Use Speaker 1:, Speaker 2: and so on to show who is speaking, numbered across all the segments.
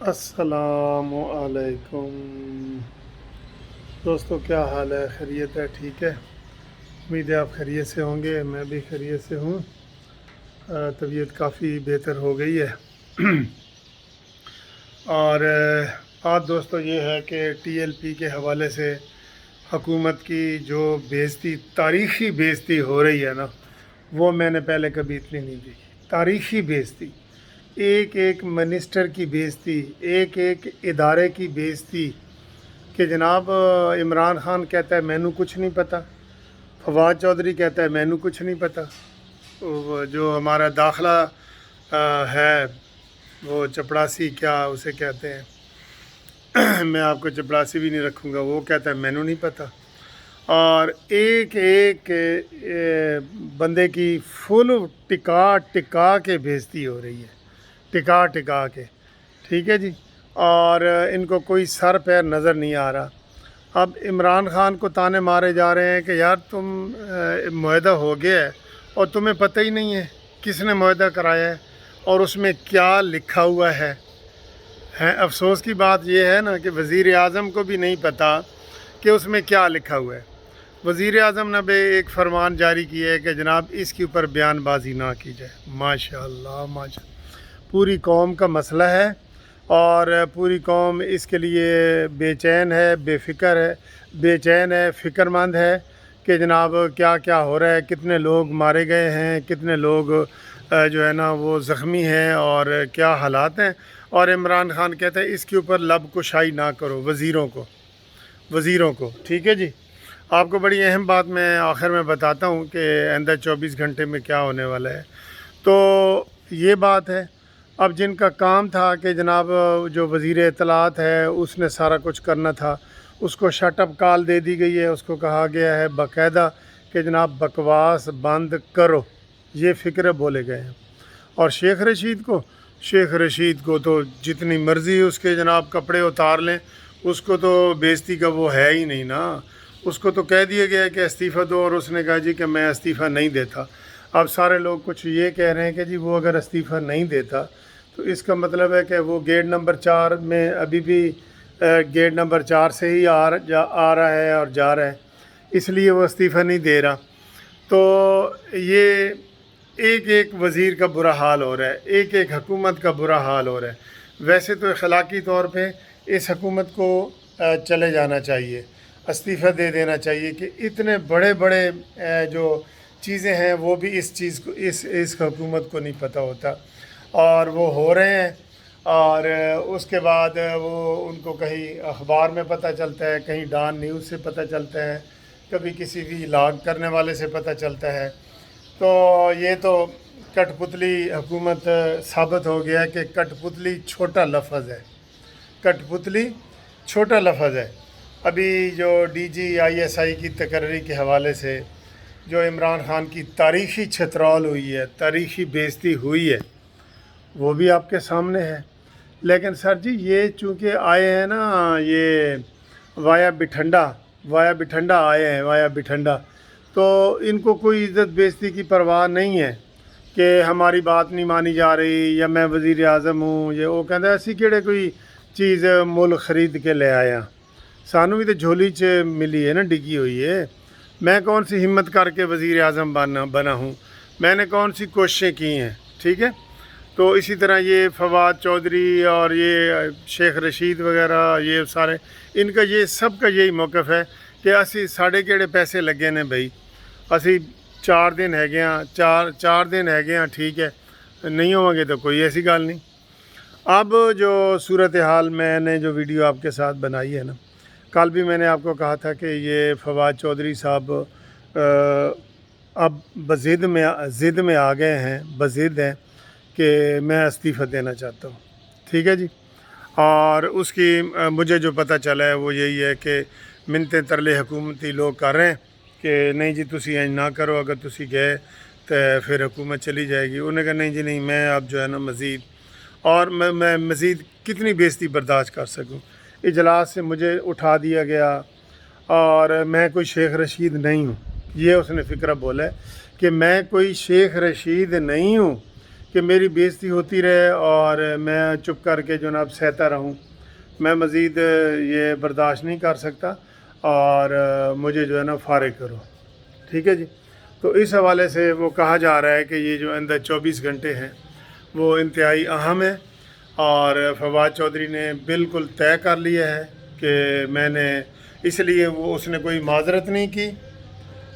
Speaker 1: अस्सलाम वालेकुम दोस्तों, क्या हाल है? खैरियत है? ठीक है। उम्मीद है आप खैरियत से होंगे। मैं भी खैरियत से हूँ। तबीयत काफ़ी बेहतर हो गई है। और बात दोस्तों ये है कि टीएलपी के हवाले से हुकूमत की जो बेइज्जती, तारीख़ी बेइज्जती हो रही है ना, वो मैंने पहले कभी इतनी नहीं देखी। तारीख़ी बेइज्जती, एक एक मिनिस्टर की बेइज्जती, एक एक इदारे की बेइज्जती। कि जनाब इमरान खान कहता है मैनू कुछ नहीं पता, फवाद चौधरी कहता है मैनू कुछ नहीं पता। वो जो हमारा दाखिला है, वो चपड़ासी, क्या उसे कहते हैं मैं आपको चपड़ासी भी नहीं रखूँगा, वो कहता है मैनू नहीं पता। और एक एक बंदे की फुल टिका टिका के बेइज्जती हो रही है, टिका टिका के। ठीक है जी। और इनको कोई सर पैर नज़र नहीं आ रहा। अब इमरान खान को ताने मारे जा रहे हैं कि यार तुम मुआहदा हो गया है और तुम्हें पता ही नहीं है किसने मुआहदा कराया है और उसमें क्या लिखा हुआ है। अफसोस की बात यह है ना कि वज़ीर आज़म को भी नहीं पता कि उसमें क्या लिखा हुआ है। वज़ीर आज़म ने भी एक फरमान जारी किया है कि जनाब इसके ऊपर बयानबाजी ना की जाए। माशाअल्लाह माशाअल्लाह, पूरी कौम का मसला है और पूरी कौम इसके लिए बेचैन है, बेफ़िक्र है, बेचैन है, फ़िक्रमंद है कि जनाब क्या क्या हो रहा है, कितने लोग मारे गए हैं, कितने लोग जो है ना वो ज़ख्मी हैं और क्या हालात हैं। और इमरान खान कहते हैं इसके ऊपर लब कुशाई ना करो वज़ीरों को। ठीक है जी। आपको बड़ी अहम बात मैं आखिर में बताता हूँ कि आइंदा 24 घंटे में क्या होने वाला है। तो ये बात है, अब जिनका काम था कि जनाब जो वज़ीर इत्तलात है उसने सारा कुछ करना था, उसको शटअप कॉल दे दी गई है। उसको कहा गया है बाकायदा कि जनाब बकवास बंद करो, ये फ़िक्र बोले गए हैं। और शेख रशीद को तो जितनी मर्ज़ी उसके जनाब कपड़े उतार लें, उसको तो बेइज्जती का वो है ही नहीं ना। उसको तो कह दिया गया है कि इस्तीफ़ा दो और उसने कहा जी कि मैं इस्तीफ़ा नहीं देता। अब सारे लोग कुछ ये कह रहे हैं कि जी वो अगर इस्तीफ़ा नहीं देता तो इसका मतलब है कि वो गेट नंबर 4 में अभी भी गेट नंबर 4 से ही आ रहा है और जा रहा है, इसलिए वो इस्तीफ़ा नहीं दे रहा। तो ये एक एक वज़ीर का बुरा हाल हो रहा है, एक एक हुकूमत का बुरा हाल हो रहा है। वैसे तो अखलाकी तौर पे इस हुकूमत को चले जाना चाहिए, इस्तीफ़ा दे देना चाहिए कि इतने बड़े बड़े जो चीज़ें हैं वो भी इस चीज़ को इस हुकूमत को नहीं पता होता और वो हो रहे हैं। और उसके बाद वो उनको कहीं अखबार में पता चलता है, कहीं डॉन न्यूज़ से पता चलता है, कभी किसी भी लॉग करने वाले से पता चलता है। तो ये तो कठपुतली हुकूमत साबित हो गया कि कठपुतली छोटा लफ्ज़ है, कठपुतली छोटा लफ्ज़ है। अभी जो DGISI की तकर्री के हवाले से जो इमरान खान की तारीख़ी छतरौल हुई है, तारीख़ी बेइज्जती हुई है, वो भी आपके सामने है। लेकिन सर जी ये चूँकि आए हैं ना, ये वाया बिठंडा आए हैं, वाया बिठंडा, तो इनको कोई इज़्ज़त बेइज्जती की परवाह नहीं है कि हमारी बात नहीं मानी जा रही या मैं वज़ीर आज़म हूँ। ये वो कहते असी किहड़े कोई चीज़ मुल खरीद के ले आया, सानू भी तो झोली च मिली है ना, डिगी हुई है। मैं कौन सी हिम्मत करके वज़ीर आज़म बना हूँ, मैंने कौन सी कोशिशें की हैं। ठीक है। तो इसी तरह ये फवाद चौधरी और ये शेख रशीद वगैरह, ये सारे इनका ये सब का यही मौक़िफ़ है कि असी साढ़े केड़े पैसे लगे ने भाई, असी 4 दिन है गए, चार दिन है गए, ठीक है, नहीं होंगे तो कोई ऐसी गल नहीं। अब जो सूरत हाल मैंने जो वीडियो आपके साथ बनाई है ना, कल भी मैंने आपको कहा था कि ये फवाद चौधरी साहब अब ज़िद में आ गए हैं, बज़िद हैं कि मैं इस्तीफ़ा देना चाहता हूँ। ठीक है जी। और उसकी मुझे जो पता चला है वो यही है कि मिन्नतें तरले हुकूमती लोग कर रहे हैं कि नहीं जी तुसी इंज ना करो, अगर तुसी गए तो फिर हुकूमत चली जाएगी। उन्होंने कहा नहीं जी नहीं, मैं अब जो है ना मज़ीद, और मैं मज़ीद कितनी बेइज्जती बर्दाश्त कर सकूँ। इजलास से मुझे उठा दिया गया और मैं कोई शेख रशीद नहीं हूँ, ये उसने फ़िक्र बोला है कि मैं कोई शेख रशीद नहीं हूँ کہ میری بےعزتی ہوتی رہے اور میں چپ کر کے جناب سہتا رہوں. میں مزید یہ برداشت نہیں کر سکتا اور مجھے جو ہے نا فارغ کرو. ٹھیک ہے جی. تو اس حوالے سے وہ کہا جا رہا ہے کہ یہ جو اندر 24 گھنٹے ہیں وہ انتہائی اہم ہے، اور فواد چودھری نے بالکل طے کر لیا ہے کہ میں نے، اس لیے اس نے کوئی معذرت نہیں کی،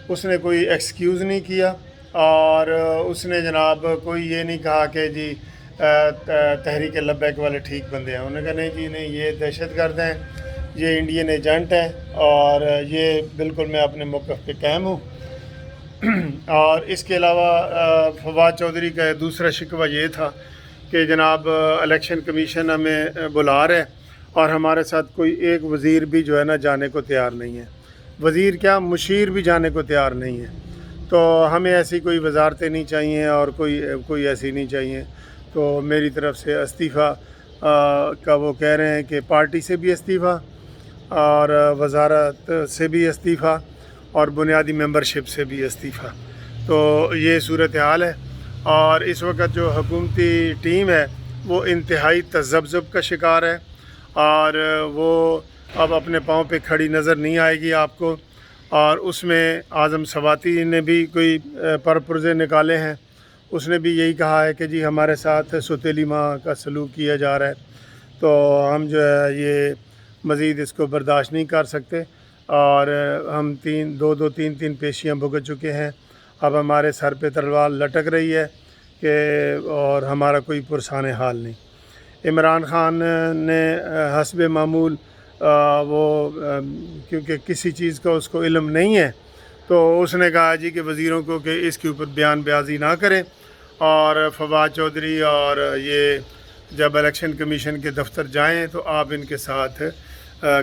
Speaker 1: اس نے کوئی ایکسکیوز نہیں کیا، اور اس نے جناب کوئی یہ نہیں کہا کہ جی تحریک لبیک والے ٹھیک بندے ہیں. انہوں نے کہا نہیں جی نہیں، یہ دہشت گرد ہیں، یہ انڈین ایجنٹ ہے، اور یہ بالکل میں اپنے موقف پہ قائم ہوں. اور اس کے علاوہ فواد چودھری کا دوسرا شکوہ یہ تھا کہ جناب الیکشن کمیشن ہمیں بلا رہے اور ہمارے ساتھ کوئی ایک وزیر بھی جو ہے نا جانے کو تیار نہیں ہے. وزیر کیا، مشیر بھی جانے کو تیار نہیں ہے. تو ہمیں ایسی کوئی وزارتیں نہیں چاہیے اور کوئی ایسی نہیں چاہیے. تو میری طرف سے استعفیٰ کا وہ کہہ رہے ہیں کہ پارٹی سے بھی استعفیٰ اور وزارت سے بھی استعفیٰ اور بنیادی ممبرشپ سے بھی استعفیٰ. تو یہ صورتحال ہے، اور اس وقت جو حکومتی ٹیم ہے وہ انتہائی تذبذب کا شکار ہے، اور وہ اب اپنے پاؤں پہ کھڑی نظر نہیں آئے گی آپ کو. اور اس میں اعظم سواتی نے بھی کوئی پرپرزے نکالے ہیں. اس نے بھی یہی کہا ہے کہ جی ہمارے ساتھ سوتیلی ماں کا سلوک کیا جا رہا ہے، تو ہم جو ہے یہ مزید اس کو برداشت نہیں کر سکتے، اور ہم تین پیشیاں بھگت چکے ہیں. اب ہمارے سر پہ تلوار لٹک رہی ہے کہ اور ہمارا کوئی پرسان حال نہیں. عمران خان نے حسب معمول وہ کیونکہ کسی چیز کا اس کو علم نہیں ہے، تو اس نے کہا جی کہ وزیروں کو کہ اس کے اوپر بیان بیازی نہ کریں، اور فواد چودھری اور یہ جب الیکشن کمیشن کے دفتر جائیں تو آپ ان کے ساتھ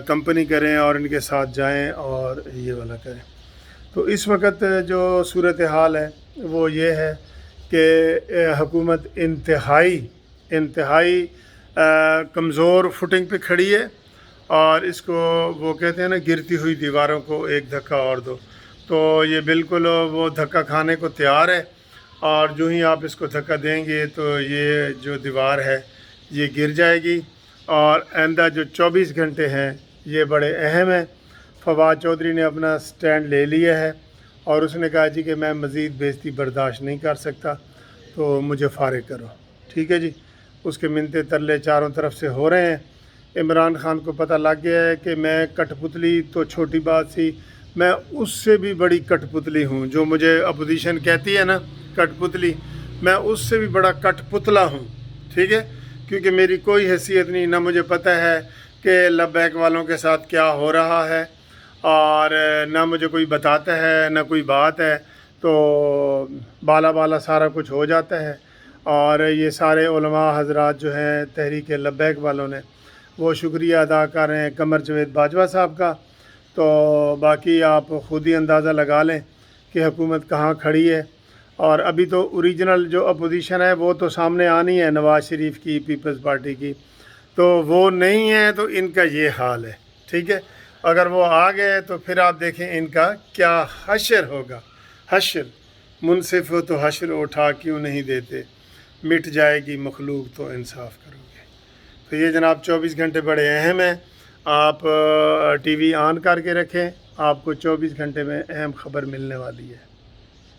Speaker 1: کمپنی کریں اور ان کے ساتھ جائیں اور یہ والا کریں. تو اس وقت جو صورتحال ہے وہ یہ ہے کہ حکومت انتہائی کمزور فوٹنگ پہ کھڑی ہے، اور اس کو وہ کہتے ہیں نا گرتی ہوئی دیواروں کو ایک دھکا اور دو. تو یہ بالکل وہ دھکا کھانے کو تیار ہے، اور جو ہی آپ اس کو دھکا دیں گے تو یہ جو دیوار ہے یہ گر جائے گی. اور آئندہ جو 24 گھنٹے ہیں یہ بڑے اہم ہیں. فواد چودھری نے اپنا سٹینڈ لے لیا ہے، اور اس نے کہا جی کہ میں مزید بےعزتی برداشت نہیں کر سکتا، تو مجھے فارغ کرو. ٹھیک ہے جی. اس کے منتے ترلے چاروں طرف سے ہو رہے ہیں. عمران خان کو پتہ لگ گیا ہے کہ میں کٹ پتلی تو چھوٹی بات سی، میں اس سے بھی بڑی کٹ پتلی ہوں. جو مجھے اپوزیشن کہتی ہے نا کٹ پتلی، میں اس سے بھی بڑا کٹ پتلا ہوں. ٹھیک ہے. کیونکہ میری کوئی حیثیت نہیں، نہ مجھے پتہ ہے کہ لبیک والوں کے ساتھ کیا ہو رہا ہے، اور نہ مجھے کوئی بتاتا ہے، نہ کوئی بات ہے. تو بالا سارا کچھ ہو جاتا ہے. اور یہ سارے علماء حضرات جو ہیں تحریک لبیک والوں نے، وہ شکریہ ادا کر رہے ہیں قمر جاوید باجوہ صاحب کا. تو باقی آپ خود ہی اندازہ لگا لیں کہ حکومت کہاں کھڑی ہے. اور ابھی تو اوریجنل جو اپوزیشن ہے وہ تو سامنے آنی ہے، نواز شریف کی، پیپلز پارٹی کی. تو وہ نہیں ہے تو ان کا یہ حال ہے. ٹھیک ہے. اگر وہ آ گئے تو پھر آپ دیکھیں ان کا کیا حشر ہوگا. حشر منصف ہو تو حشر اٹھا کیوں نہیں دیتے، مٹ جائے گی مخلوق تو انصاف کرو گے. تو یہ جناب 24 گھنٹے بڑے اہم ہیں. آپ ٹی وی آن کر کے رکھیں، آپ کو 24 گھنٹے میں اہم خبر ملنے والی ہے.